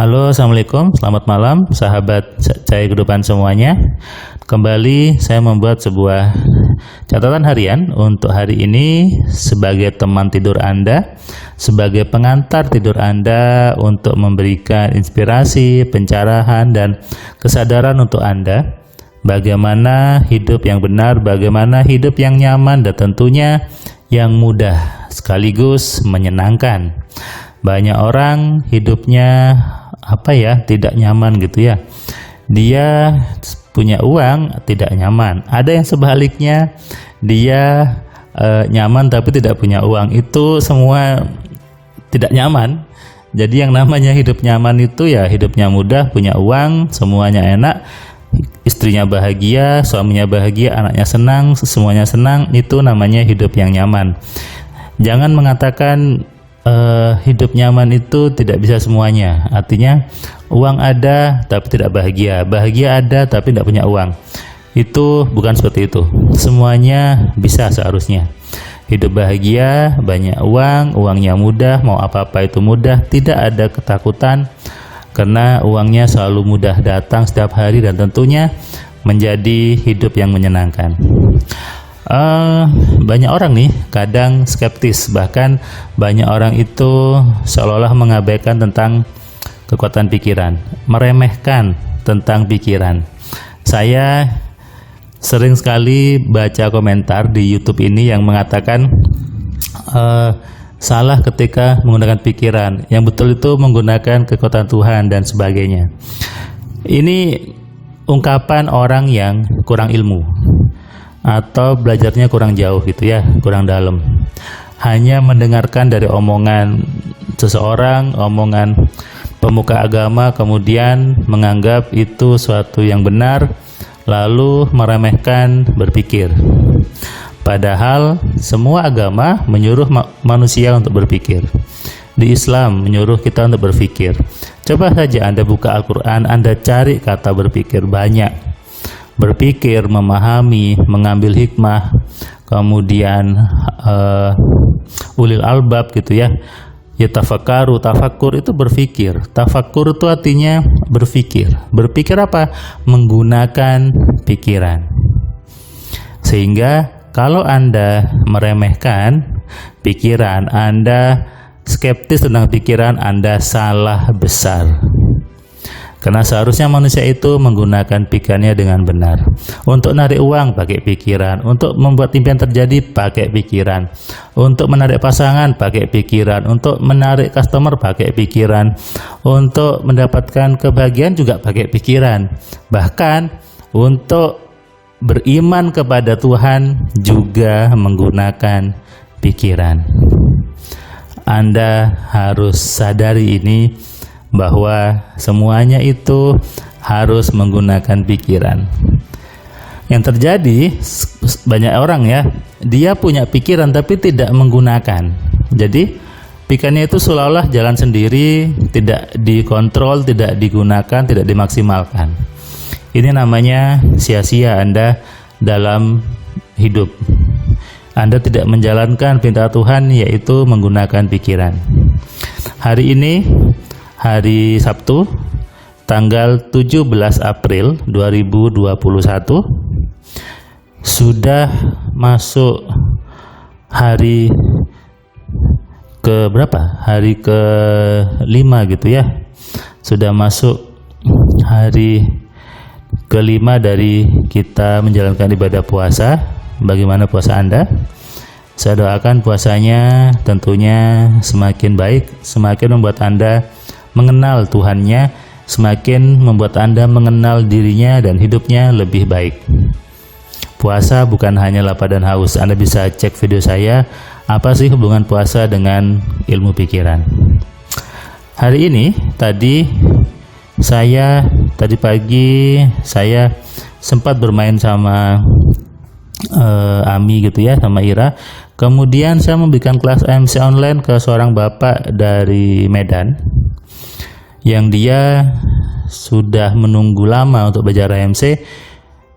Halo, Assalamualaikum, selamat malam sahabat Cahaya Kehidupan semuanya. Kembali saya membuat sebuah catatan harian untuk hari ini sebagai teman tidur Anda, sebagai pengantar tidur Anda untuk memberikan inspirasi, pencerahan, dan kesadaran untuk Anda. Bagaimana hidup yang benar, bagaimana hidup yang nyaman, dan tentunya yang mudah sekaligus menyenangkan. Banyak orang hidupnya tidak nyaman gitu ya. Dia punya uang tidak nyaman. Ada yang sebaliknya, dia nyaman tapi tidak punya uang. Itu semua tidak nyaman. Jadi yang namanya hidup nyaman itu ya hidupnya mudah, punya uang, semuanya enak, istrinya bahagia, suaminya bahagia, anaknya senang, semuanya senang. Itu namanya hidup yang nyaman. Jangan mengatakan hidup nyaman itu tidak bisa semuanya. Artinya uang ada tapi tidak bahagia, bahagia ada tapi tidak punya uang. Itu bukan seperti itu. Semuanya bisa seharusnya. Hidup bahagia, banyak uang, uangnya mudah, mau apa-apa itu mudah, tidak ada ketakutan karena uangnya selalu mudah datang setiap hari dan tentunya menjadi hidup yang menyenangkan. Banyak orang nih kadang skeptis, bahkan banyak orang itu seolah-olah mengabaikan tentang kekuatan pikiran, meremehkan tentang pikiran. Saya sering sekali baca komentar di YouTube ini yang mengatakan salah ketika menggunakan pikiran, yang betul itu menggunakan kekuatan Tuhan dan sebagainya. Ini ungkapan orang yang kurang ilmu atau belajarnya kurang jauh gitu ya, kurang dalam. Hanya mendengarkan dari omongan seseorang, omongan pemuka agama, kemudian menganggap itu suatu yang benar, lalu meremehkan berpikir. Padahal semua agama menyuruh manusia untuk berpikir. Di Islam menyuruh kita untuk berpikir. Coba saja Anda buka Al-Quran, Anda cari kata berpikir, banyak. Berpikir, memahami, mengambil hikmah, kemudian ulil albab gitu ya. Ya tafakkaru, tafakkur itu berpikir. Tafakkur itu artinya berpikir. Berpikir apa? Menggunakan pikiran. Sehingga kalau Anda meremehkan pikiran, Anda skeptis tentang pikiran, Anda salah besar. Karena seharusnya manusia itu menggunakan pikirannya dengan benar. Untuk menarik uang pakai pikiran, untuk membuat impian terjadi pakai pikiran, untuk menarik pasangan pakai pikiran, untuk menarik customer pakai pikiran, untuk mendapatkan kebahagiaan juga pakai pikiran. Bahkan untuk beriman kepada Tuhan juga menggunakan pikiran. Anda harus sadari ini, bahwa semuanya itu harus menggunakan pikiran. Yang terjadi banyak orang ya, dia punya pikiran tapi tidak menggunakan. Jadi pikirannya itu seolah-olah jalan sendiri, tidak dikontrol, tidak digunakan, tidak dimaksimalkan. Ini namanya sia-sia Anda dalam hidup. Anda tidak menjalankan perintah Tuhan, yaitu menggunakan pikiran. Hari ini hari Sabtu, tanggal 17 April 2021, sudah masuk hari ke berapa? Hari ke-5 gitu ya. Sudah masuk hari ke-5 dari kita menjalankan ibadah puasa. Bagaimana puasa Anda? Saya doakan puasanya tentunya semakin baik, semakin membuat Anda mengenal Tuhannya, semakin membuat Anda mengenal dirinya dan hidupnya lebih baik. Puasa bukan hanya lapar dan haus. Anda bisa cek video saya, apa sih hubungan puasa dengan ilmu pikiran. Hari ini, tadi pagi saya sempat bermain sama Ami gitu ya, sama Ira. Kemudian saya memberikan kelas AMC online ke seorang bapak dari Medan, yang dia sudah menunggu lama untuk belajar AMC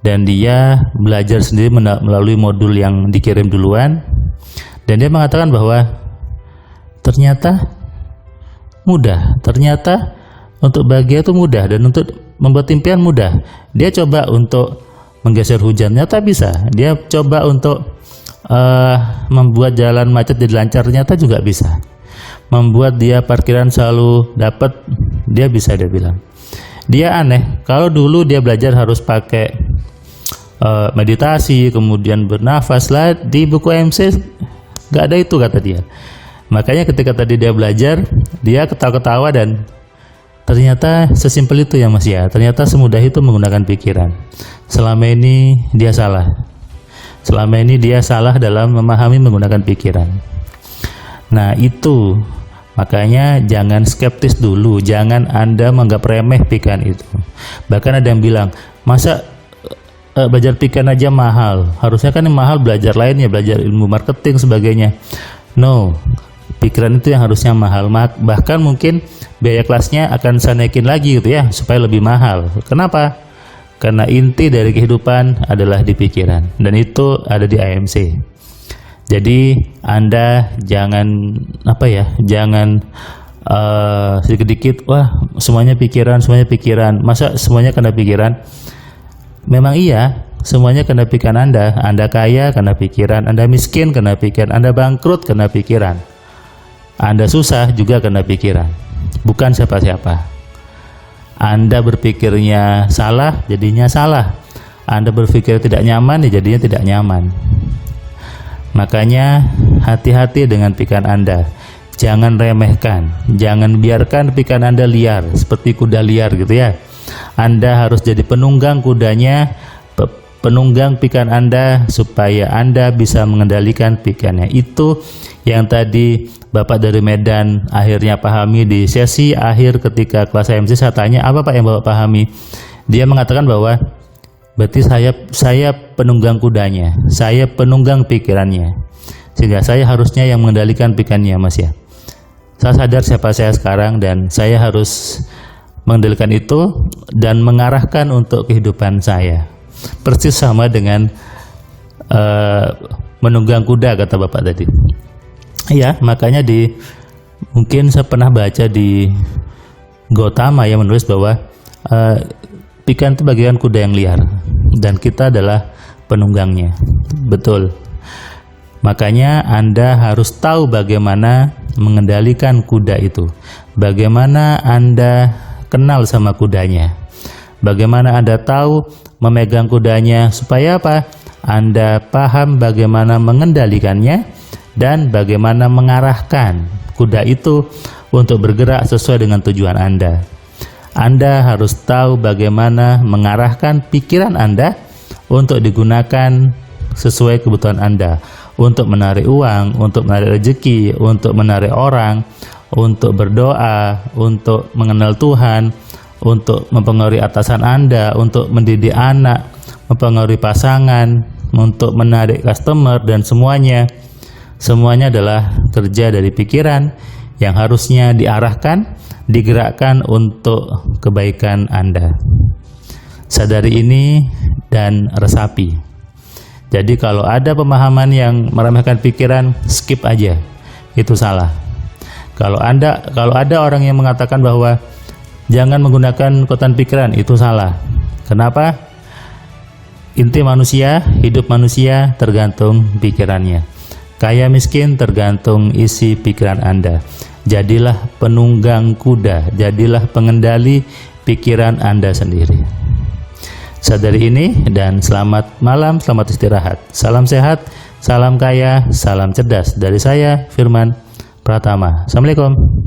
dan dia belajar sendiri melalui modul yang dikirim duluan, dan dia mengatakan bahwa ternyata mudah, ternyata Untuk bahagia itu mudah, dan untuk membuat impian mudah. Dia coba untuk menggeser hujan, nyata bisa. Dia coba untuk membuat jalan macet jadi lancar, nyata juga bisa. Membuat dia parkiran selalu dapat, dia bisa. Dia bilang dia aneh kalau dulu dia belajar harus pakai meditasi, kemudian bernafas lah. Di buku MC nggak ada itu, kata dia. Makanya ketika tadi dia belajar, dia ketawa-ketawa, dan ternyata sesimpel itu ya Mas ya. Ternyata semudah itu menggunakan pikiran. Selama ini dia salah. Selama ini dia salah dalam memahami menggunakan pikiran. Nah itu, makanya jangan skeptis dulu, jangan Anda menganggap remeh pikiran itu. Bahkan ada yang bilang, masa belajar pikiran aja mahal? Harusnya kan yang mahal belajar lainnya, belajar ilmu marketing sebagainya. No, pikiran itu yang harusnya mahal. Bahkan mungkin biaya kelasnya akan saya naikin lagi gitu ya, supaya lebih mahal. Kenapa? Karena inti dari kehidupan adalah di pikiran, dan itu ada di AMC. Jadi Anda jangan jangan sedikit-dikit wah semuanya pikiran, masa semuanya kena pikiran. Memang iya, semuanya kena pikiran Anda. Anda kaya kena pikiran, Anda miskin kena pikiran, Anda bangkrut kena pikiran, Anda susah juga kena pikiran. Bukan siapa-siapa. Anda berpikirnya salah, jadinya salah. Anda berpikir tidak nyaman, ya jadinya tidak nyaman. Makanya hati-hati dengan pikiran Anda. Jangan remehkan, jangan biarkan pikiran Anda liar seperti kuda liar gitu ya. Anda harus jadi penunggang kudanya, penunggang pikiran Anda, supaya Anda bisa mengendalikan pikirannya. Itu yang tadi Bapak dari Medan akhirnya pahami di sesi akhir ketika kelas AMC. Saya tanya, apa Pak yang Bapak pahami? Dia mengatakan bahwa berarti saya penunggang kudanya, saya penunggang pikirannya, sehingga saya harusnya yang mengendalikan pikirannya Mas ya. Saya sadar siapa saya sekarang, dan saya harus mengendalikan itu dan mengarahkan untuk kehidupan saya. Persis sama dengan menunggang kuda kata Bapak tadi. Ya, makanya mungkin saya pernah baca di Gautama yang menulis bahwa pikiran itu bagian kuda yang liar, dan kita adalah penunggangnya. Betul. Makanya Anda harus tahu bagaimana mengendalikan kuda itu. Bagaimana Anda kenal sama kudanya. Bagaimana Anda tahu memegang kudanya, supaya apa? Anda paham bagaimana mengendalikannya dan bagaimana mengarahkan kuda itu untuk bergerak sesuai dengan tujuan Anda. Anda harus tahu bagaimana mengarahkan pikiran Anda untuk digunakan sesuai kebutuhan Anda, untuk menarik uang, untuk menarik rezeki, untuk menarik orang, untuk berdoa, untuk mengenal Tuhan, untuk mempengaruhi atasan Anda, untuk mendidik anak, mempengaruhi pasangan, untuk menarik customer, dan semuanya adalah kerja dari pikiran yang harusnya diarahkan, digerakkan untuk kebaikan Anda. Sadari ini dan resapi. Jadi kalau ada pemahaman yang meremehkan pikiran, skip aja. Itu salah. Kalau ada orang yang mengatakan bahwa jangan menggunakan kekuatan pikiran, itu salah. Kenapa? Inti manusia, hidup manusia tergantung pikirannya. Kaya miskin tergantung isi pikiran Anda. Jadilah penunggang kuda, jadilah pengendali pikiran Anda sendiri. Sadari ini dan selamat malam, selamat istirahat. Salam sehat, salam kaya, salam cerdas. Dari saya, Firman Pratama. Assalamualaikum.